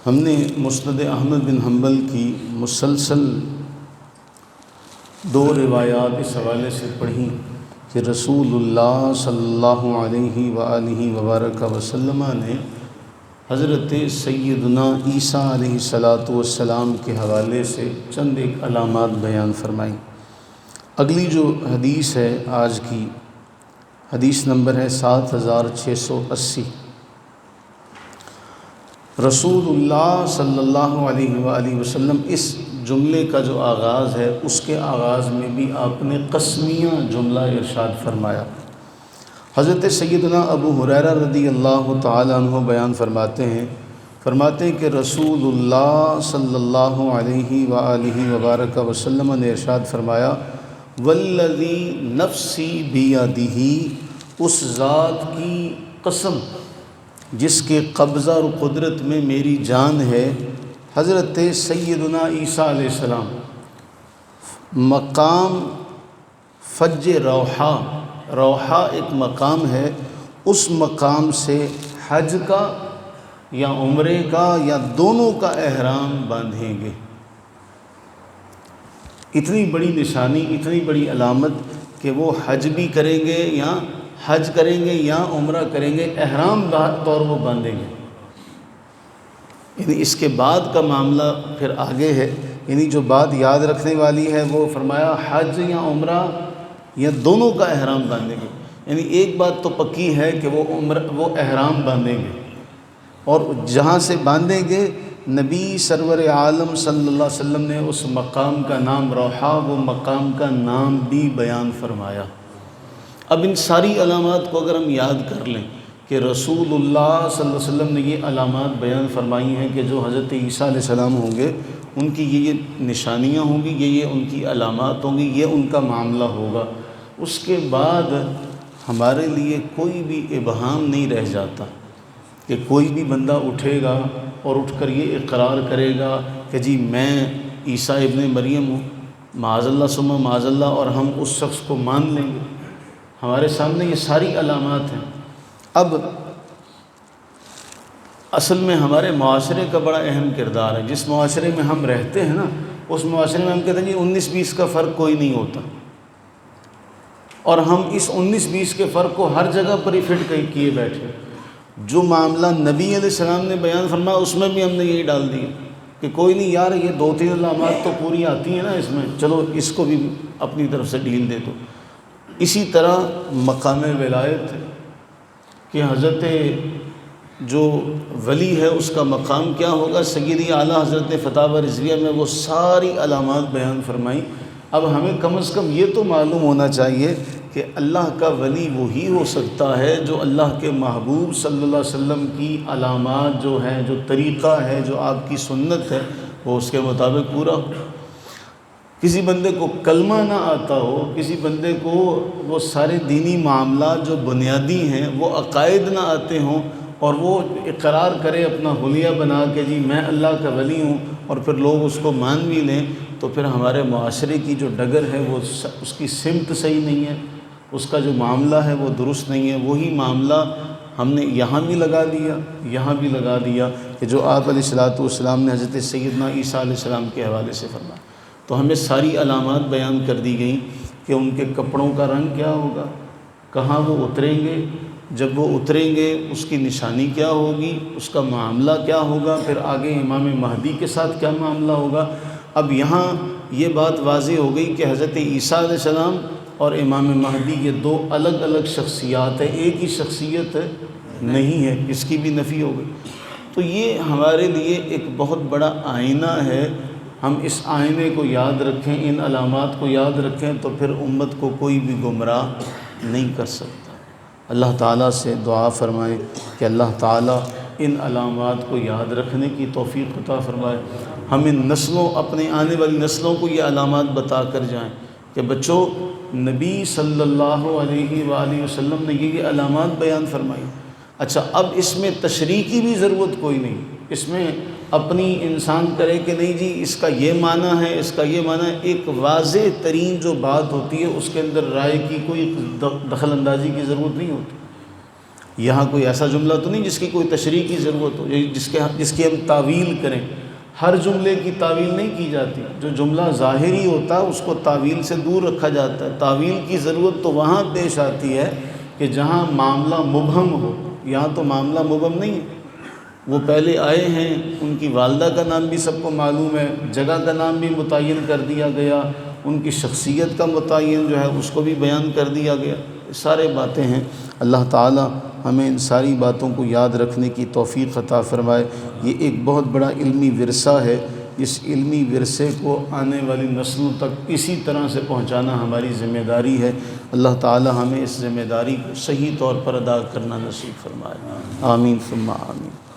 ہم نے مسند احمد بن حنبل کی مسلسل دو روایات اس حوالے سے پڑھیں کہ رسول اللہ صلی اللہ علیہ وآلہ وبارک وسلم نے حضرت سیدنا عیسیٰ علیہ السلام کے حوالے سے چند ایک علامات بیان فرمائیں۔ اگلی جو حدیث ہے آج کی حدیث نمبر ہے 7680۔ رسول اللہ صلی اللہ علیہ وآلہ وسلم اس جملے کا جو آغاز ہے اس کے آغاز میں بھی آپ نے قسمیہ جملہ ارشاد فرمایا۔ حضرت سیدنا ابو ہریرہ رضی اللہ تعالیٰ عنہ بیان فرماتے ہیں کہ رسول اللہ صلی اللہ علیہ وآلہ وبارک وسلم نے ارشاد فرمایا، والذی نفسی بیدہ، اس ذات کی قسم جس کے قبضہ اور قدرت میں میری جان ہے، حضرت سیدنا عیسیٰ علیہ السلام مقام فج روحا ایک مقام ہے، اس مقام سے حج کا یا عمرے کا یا دونوں کا احرام باندھیں گے۔ اتنی بڑی نشانی، اتنی بڑی علامت کہ وہ حج بھی کریں گے یا عمرہ کریں گے، احرام طور وہ باندھیں گے۔ یعنی اس کے بعد کا معاملہ پھر آگے ہے، یعنی جو بات یاد رکھنے والی ہے وہ فرمایا حج یا عمرہ یا دونوں کا احرام باندھیں گے۔ یعنی ایک بات تو پکی ہے کہ وہ احرام باندھیں گے، اور جہاں سے باندھیں گے نبی سرور عالم صلی اللہ علیہ وسلم نے اس مقام کا نام روحا، وہ مقام کا نام بھی بیان فرمایا۔ اب ان ساری علامات کو اگر ہم یاد کر لیں کہ رسول اللہ صلی اللہ علیہ وسلم نے یہ علامات بیان فرمائی ہیں کہ جو حضرت عیسیٰ علیہ السلام ہوں گے ان کی یہ نشانیاں ہوں گی، یہ ان کی علامات ہوں گی، یہ ان کا معاملہ ہوگا، اس کے بعد ہمارے لیے کوئی بھی ابہام نہیں رہ جاتا کہ کوئی بھی بندہ اٹھے گا اور اٹھ کر یہ اقرار کرے گا کہ جی میں عیسیٰ ابن مریم ہوں، معاذ اللہ ثم معاذ اللہ، اور ہم اس شخص کو مان لیں گے۔ ہمارے سامنے یہ ساری علامات ہیں۔ اب اصل میں ہمارے معاشرے کا بڑا اہم کردار ہے۔ جس معاشرے میں ہم رہتے ہیں نا، اس معاشرے میں ہم کہتے ہیں جی 19-20 کا فرق کوئی نہیں ہوتا، اور ہم اس 19-20 کے فرق کو ہر جگہ پر ہی فٹ کیے بیٹھے۔ جو معاملہ نبی علیہ السلام نے بیان فرمایا اس میں بھی ہم نے یہی ڈال دیا کہ کوئی نہیں یار، یہ 2-3 علامات تو پوری آتی ہیں نا اس میں، چلو اس کو بھی اپنی طرف سے ڈھیل دے دو۔ اسی طرح مقام ولایت کہ حضرت جو ولی ہے اس کا مقام کیا ہوگا، سیدی اعلیٰ حضرت نے فتاوی رضویہ میں وہ ساری علامات بیان فرمائی۔ اب ہمیں کم از کم یہ تو معلوم ہونا چاہیے کہ اللہ کا ولی وہی ہو سکتا ہے جو اللہ کے محبوب صلی اللہ علیہ وسلم کی علامات جو ہیں، جو طریقہ ہے، جو آپ کی سنت ہے، وہ اس کے مطابق پورا ہو۔ کسی بندے کو کلمہ نہ آتا ہو، کسی بندے کو وہ سارے دینی معاملات جو بنیادی ہیں وہ عقائد نہ آتے ہوں، اور وہ اقرار کرے اپنا حلیہ بنا کے جی میں اللہ کا ولی ہوں، اور پھر لوگ اس کو مان بھی لیں، تو پھر ہمارے معاشرے کی جو ڈگر ہے وہ اس کی سمت صحیح نہیں ہے، اس کا جو معاملہ ہے وہ درست نہیں ہے۔ وہی معاملہ ہم نے یہاں بھی لگا دیا کہ جو آپ علیہ السلام نے حضرت سیدنا عیسیٰ علیہ السلام کے حوالے سے فرمایا۔ تو ہمیں ساری علامات بیان کر دی گئیں کہ ان کے کپڑوں کا رنگ کیا ہوگا، کہاں وہ اتریں گے، جب وہ اتریں گے اس کی نشانی کیا ہوگی، اس کا معاملہ کیا ہوگا، پھر آگے امام مہدی کے ساتھ کیا معاملہ ہوگا۔ اب یہاں یہ بات واضح ہو گئی کہ حضرت عیسیٰ علیہ السلام اور امام مہدی یہ دو الگ الگ شخصیات ہیں، ایک ہی شخصیت نہیں ہے، اس کی بھی نفی ہو گئی۔ تو یہ ہمارے لیے ایک بہت بڑا آئینہ ہے، ہم اس آئینے کو یاد رکھیں، ان علامات کو یاد رکھیں، تو پھر امت کو کوئی بھی گمراہ نہیں کر سکتا۔ اللہ تعالیٰ سے دعا فرمائیں کہ اللہ تعالیٰ ان علامات کو یاد رکھنے کی توفیق عطا فرمائے، ہم ان نسلوں، اپنے آنے والی نسلوں کو یہ علامات بتا کر جائیں کہ بچوں نبی صلی اللہ علیہ وآلہ وسلم نے یہ علامات بیان فرمائی۔ اچھا، اب اس میں تشریح کی بھی ضرورت کوئی نہیں، اس میں اپنی انسان کرے کہ نہیں جی اس کا یہ معنی ہے، اس کا یہ معنی ہے۔ ایک واضح ترین جو بات ہوتی ہے اس کے اندر رائے کی کوئی دخل اندازی کی ضرورت نہیں ہوتی۔ یہاں کوئی ایسا جملہ تو نہیں جس کی کوئی تشریح کی ضرورت ہو، جس کی ہم تعویل کریں۔ ہر جملے کی تعویل نہیں کی جاتی، جو جملہ ظاہری ہوتا ہے اس کو تعویل سے دور رکھا جاتا ہے۔ تعویل کی ضرورت تو وہاں پیش آتی ہے کہ جہاں معاملہ مبہم ہو، یہاں تو معاملہ مبہم نہیں ہے۔ وہ پہلے آئے ہیں، ان کی والدہ کا نام بھی سب کو معلوم ہے، جگہ کا نام بھی متعین کر دیا گیا، ان کی شخصیت کا متعین جو ہے اس کو بھی بیان کر دیا گیا۔ یہ سارے باتیں ہیں۔ اللہ تعالی ہمیں ان ساری باتوں کو یاد رکھنے کی توفیق عطا فرمائے۔ یہ ایک بہت بڑا علمی ورثہ ہے، اس علمی ورثے کو آنے والی نسلوں تک اسی طرح سے پہنچانا ہماری ذمہ داری ہے۔ اللہ تعالی ہمیں اس ذمہ داری کو صحیح طور پر ادا کرنا نصیب فرمائے۔ آمین ثم آمین۔